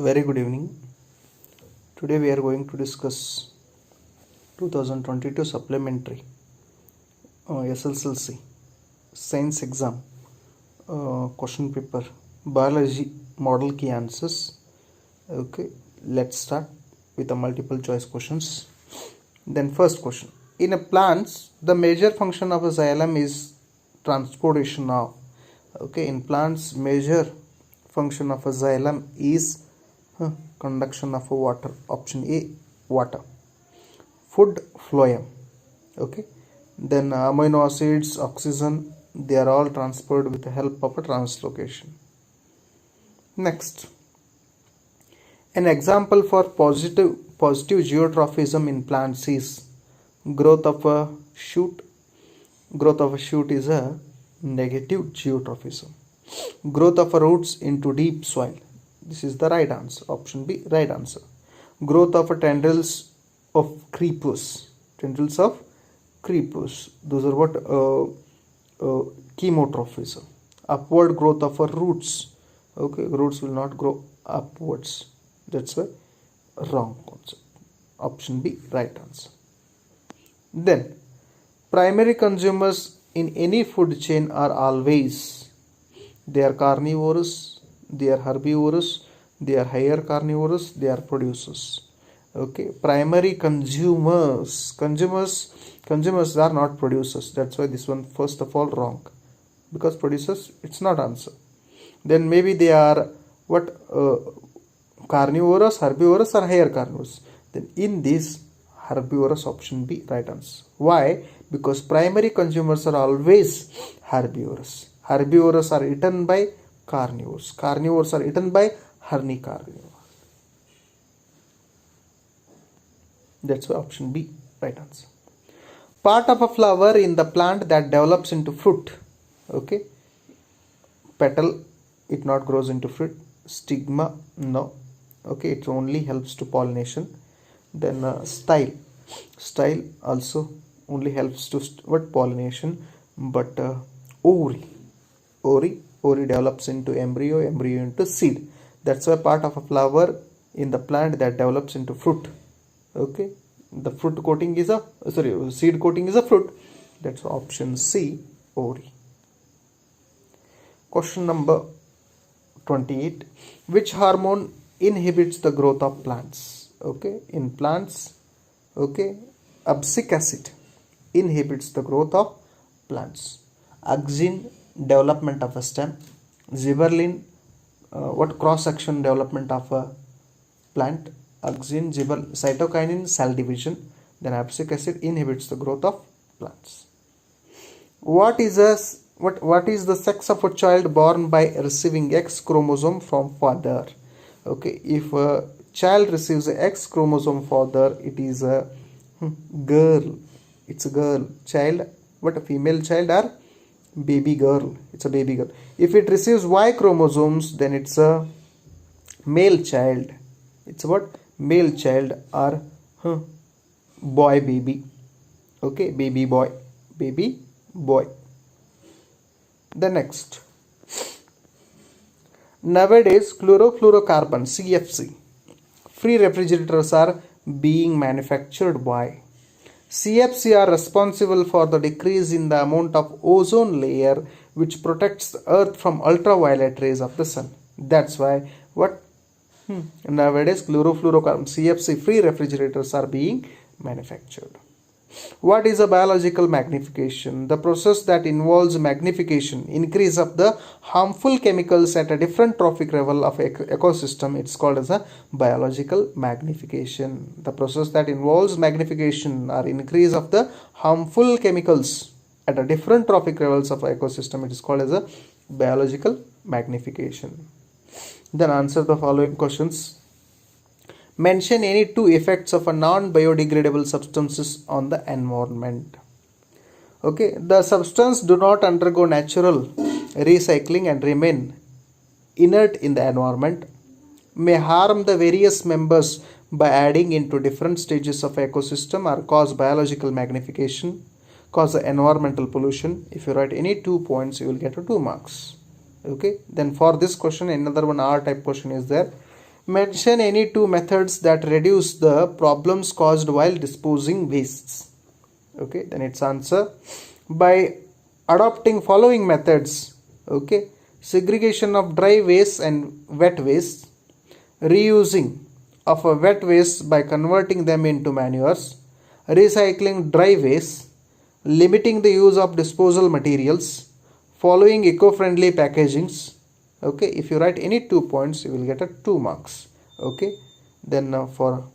Very good evening. Today we are going to discuss 2022 supplementary Sslc science exam question paper biology model key answers. Okay, let's start with the multiple choice questions. Then first question: in a plants, the major function of a xylem is transportation of. Okay, in plants, major function of a xylem is conduction of water. Option A, water. Food phloem. Okay, then amino acids, oxygen, they are all transported with the help of a translocation. Next, an example for positive geotrophism in plants is growth of a shoot. Growth of a shoot is a negative geotrophism. Growth of a roots into deep soil. This is the right answer. Option B, right answer. Growth of a tendrils of creepers. Tendrils of creepers. Those are what chemotrophism. Upward growth of a roots. Okay, roots will not grow upwards. That's why wrong concept. Option B, right answer. Then, primary consumers in any food chain are always, they are carnivorous, they are herbivorous, they are higher carnivorous, they are producers. Okay, primary consumers are not producers. That's why this one first of all wrong, because producers, it's not answer. Then maybe they are what carnivorous, herbivorous, or higher carnivorous. Then in this, herbivorous, option B, right answer. Why? Because primary consumers are always herbivorous. Herbivorous are eaten by carnivores. Carnivores are eaten by hernicarnivores. That's why option B, right answer. Part of a flower in the plant that develops into fruit. Okay. Petal, it not grows into fruit. Stigma, no. Okay, it only helps to pollination. Then style also only helps to pollination. But ovary develops into embryo into seed. That's why part of a flower in the plant that develops into fruit. Okay, the fruit coating is a seed coating is a fruit. That's option C, ovary. Question number 28: which hormone inhibits the growth of plants? Okay, in plants, okay, abscisic acid inhibits the growth of plants. Auxin, development of a stem. Gibberellin, cross section development of a plant. Auxin, cytokinin, cell division. Then abscisic acid inhibits the growth of plants. What is the sex of a child born by receiving X chromosome from father? Okay, if a child receives a X chromosome father, it is a girl. It's a girl child. What a female child or baby girl. It's a baby girl. If it receives Y chromosomes, then it's a male child. It's what? Male child or boy baby. Okay, baby boy. The next. Nowadays, chlorofluorocarbon CFC free refrigerators are being manufactured by. CFC are responsible for the decrease in the amount of ozone layer which protects the earth from ultraviolet rays of the sun. That's why nowadays chlorofluorocarbon CFC free refrigerators are being manufactured. What is a biological magnification? The process that involves magnification, increase of the harmful chemicals at a different trophic level of ecosystem. It's called as a biological magnification. The process that involves magnification or increase of the harmful chemicals at a different trophic levels of ecosystem. It is called as a biological magnification. Then answer the following questions. Mention any two effects of a non-biodegradable substances on the environment. Okay, the substance do not undergo natural recycling and remain inert in the environment, may harm the various members by adding into different stages of ecosystem, or cause biological magnification, cause the environmental pollution. If you write any 2 points, you will get 2 marks. Okay, then for this question, another one R type question is there. Mention any two methods that reduce the problems caused while disposing wastes. Okay, then its answer by adopting following methods. Okay, segregation of dry waste and wet waste, reusing of a wet waste by converting them into manures, recycling dry waste, limiting the use of disposal materials, following eco-friendly packagings. Okay, if you write any 2 points, you will get a 2 marks. Okay, then for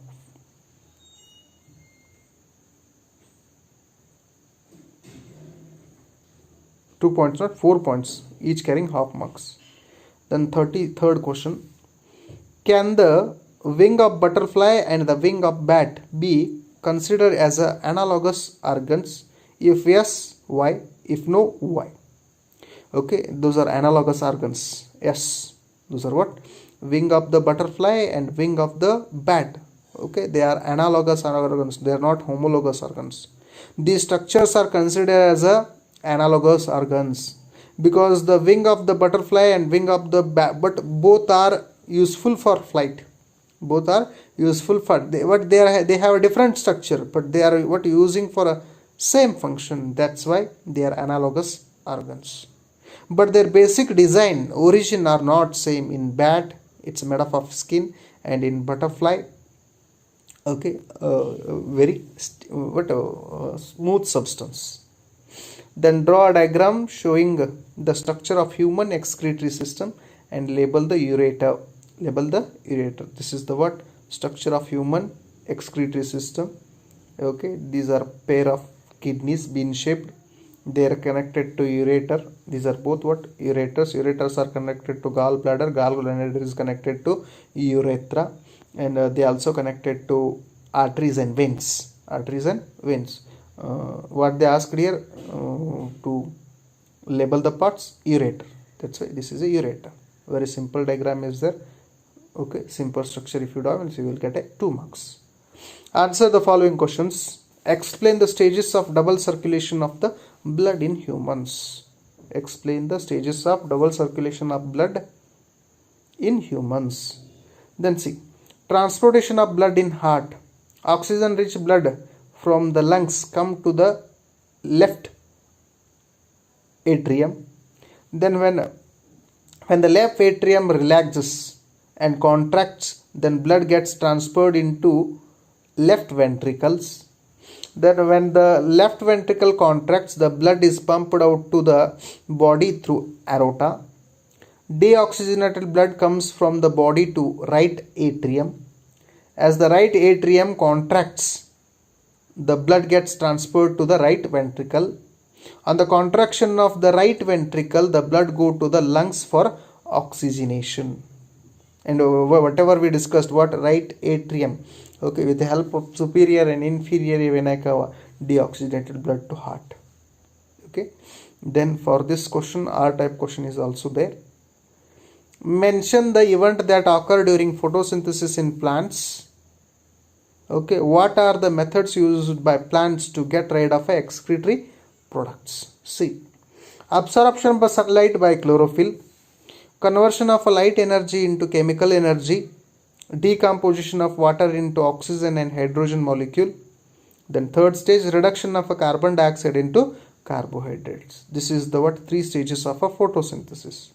2 points, not 4 points, each carrying half marks. Then 33rd question. Can the wing of butterfly and the wing of bat be considered as analogous organs? If yes, why? If no, why? Okay, those are analogous organs. Yes, those are what? Wing of the butterfly and wing of the bat. Okay, they are analogous organs. They are not homologous organs. These structures are considered as analogous organs because the wing of the butterfly and wing of the bat, but both are useful for flight. Both are useful for they have a different structure, but they are what using for a same function. That's why they are analogous organs. But their basic design, origin are not same. In bat, it's made up of skin, and in butterfly, okay, very smooth substance. Then draw a diagram showing the structure of human excretory system and label the ureter. Label the ureter. This is the what? Structure of human excretory system. Okay, these are pair of kidneys bean shaped. They are connected to ureter. These are both what? Ureters. Ureters are connected to gallbladder. Gallbladder is connected to urethra, and they also connected to arteries and veins. Arteries and veins. What they asked here to label the parts? Ureter. That's why this is a ureter. Very simple diagram is there. Okay, simple structure. If you do, you will get a 2 marks. Answer the following questions. Explain the stages of double circulation of the blood in humans. Explain the stages of double circulation of blood in humans. Then see, transportation of blood in heart. Oxygen rich blood from the lungs come to the left atrium. Then when the left atrium relaxes and contracts, then blood gets transferred into left ventricles. Then when the left ventricle contracts, the blood is pumped out to the body through aorta. Deoxygenated blood comes from the body to right atrium. As the right atrium contracts, the blood gets transferred to the right ventricle. On the contraction of the right ventricle, the blood go to the lungs for oxygenation. And whatever we discussed, what? Right atrium. Okay, with the help of superior and inferior vena cava, deoxygenated blood to heart. Okay, then for this question, R type question is also there. Mention the event that occur during photosynthesis in plants. Okay, what are the methods used by plants to get rid of excretory products? See, absorption by sunlight by chlorophyll, conversion of light energy into chemical energy, decomposition of water into oxygen and hydrogen molecule. Then third stage, reduction of a carbon dioxide into carbohydrates. This is the 3 stages of a photosynthesis.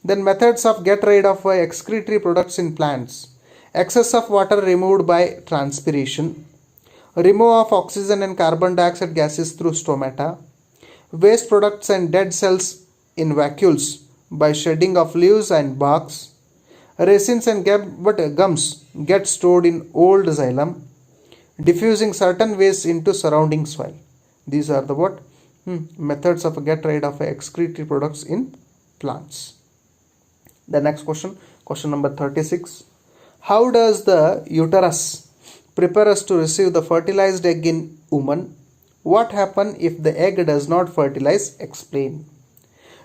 Then methods of get rid of excretory products in plants. Excess of water removed by transpiration, removal of oxygen and carbon dioxide gases through stomata, waste products and dead cells in vacuoles by shedding of leaves and barks, resins and gums get stored in old xylem, diffusing certain waste into surrounding soil. These are the methods of get rid of excretory products in plants. The next question, question number 36. How does the uterus prepare us to receive the fertilized egg in woman? What happens if the egg does not fertilize? Explain.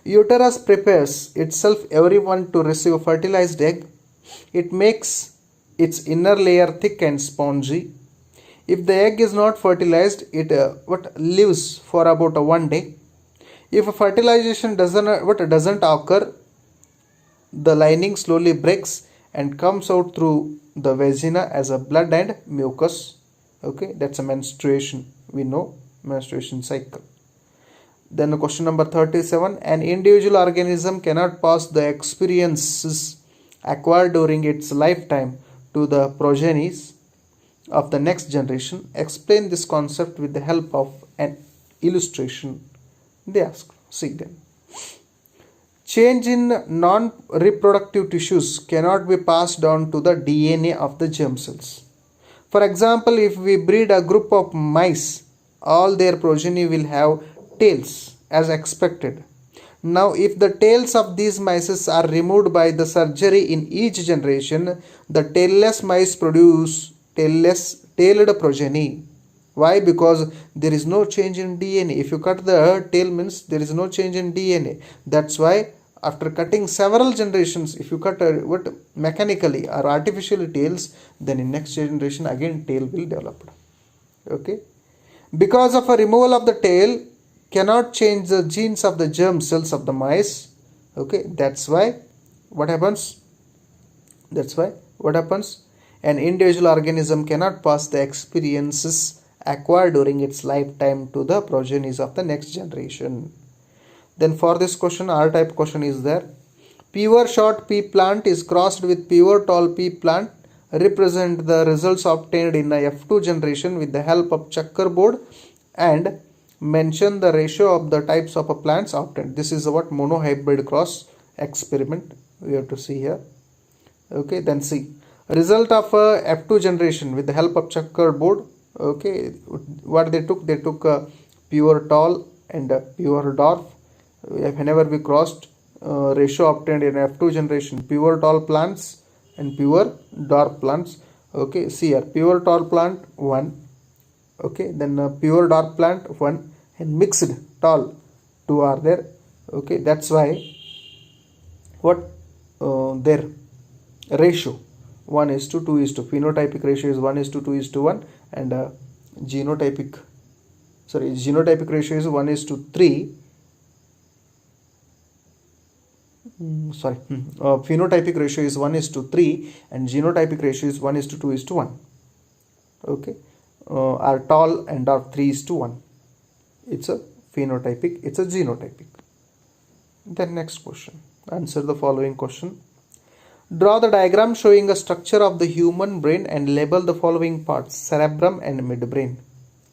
Uterus prepares itself every month to receive a fertilized egg. It makes its inner layer thick and spongy. If the egg is not fertilized, it lives for about 1 day. If fertilization doesn't occur, the lining slowly breaks and comes out through the vagina as a blood and mucus. Okay, that's a menstruation. We know menstruation cycle. Then question number 37. An individual organism cannot pass the experiences acquired during its lifetime to the progenies of the next generation. Explain this concept with the help of an illustration. They ask. See then. Change in non-reproductive tissues cannot be passed on to the DNA of the germ cells. For example, if we breed a group of mice, all their progeny will have tails as expected. Now, if the tails of these mice are removed by the surgery in each generation, the tailless mice produce tailed progeny. Why? Because there is no change in DNA. If you cut the tail, means there is no change in DNA. That's why after cutting several generations, if you cut mechanically or artificially tails, then in next generation again tail will develop. Okay. Because of a removal of the tail cannot change the genes of the germ cells of the mice. Okay. That's why what happens? An individual organism cannot pass the experiences acquired during its lifetime to the progenies of the next generation. Then for this question, R-type question is there. Pure short pea plant is crossed with pure tall pea plant. Represent the results obtained in a F2 generation with the help of checkerboard and mention the ratio of the types of plants obtained. This is what monohybrid cross experiment we have to see here. Okay, then see. Result of a F2 generation with the help of checkerboard. Okay, what they took pure tall and pure dwarf. Whenever we crossed ratio obtained in F2 generation, pure tall plants and pure dwarf plants. Okay, see here, pure tall plant 1. Okay, then pure dwarf plant 1 and mixed tall 2 are there. Okay, that's why what their ratio 1:2:2. Phenotypic ratio is 1:2:1 and genotypic ratio is 1:3. Phenotypic ratio is 1:3 and genotypic ratio is 1:2:1. Okay, are tall and are 3:1. It's a phenotypic, it's a genotypic. Then next question. Answer the following question. Draw the diagram showing a structure of the human brain and label the following parts: cerebrum and midbrain.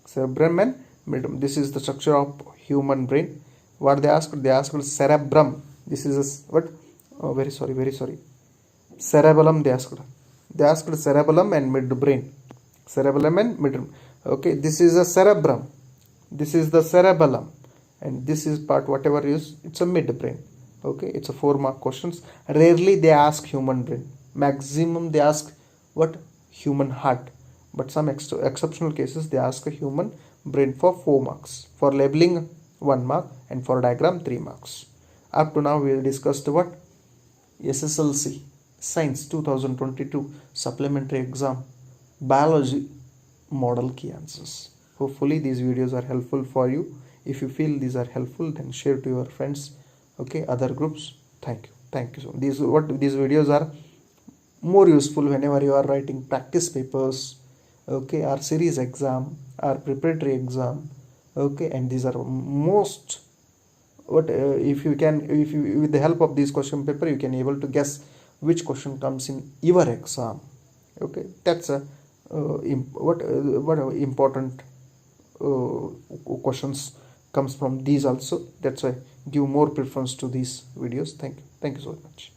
Cerebrum and midbrain. This is the structure of human brain. What they asked? They asked cerebrum. This is a what? Oh, very sorry. Cerebellum they asked. They asked cerebellum and midbrain. Cerebellum and midbrain. Okay, this is a cerebrum. This is the cerebellum. And this is part whatever is, it's a midbrain. Okay, it's a 4-mark questions. Rarely they ask human brain. Maximum they ask what? Human heart. But some exceptional cases they ask a human brain for 4 marks. For labeling 1 mark and for diagram 3 marks. Up to now we discussed what? Sslc Science 2022 supplementary exam biology model key answers. Hopefully these videos are helpful for you. If you feel these are helpful, then share to your friends. Okay, other groups. Thank you. So these videos are more useful whenever you are writing practice papers, okay, or series exam or preparatory exam. Okay, and these are most if you with the help of this question paper you can able to guess which question comes in your exam. Okay, that's a important questions comes from these also. That's why give more preference to these videos. Thank you so much.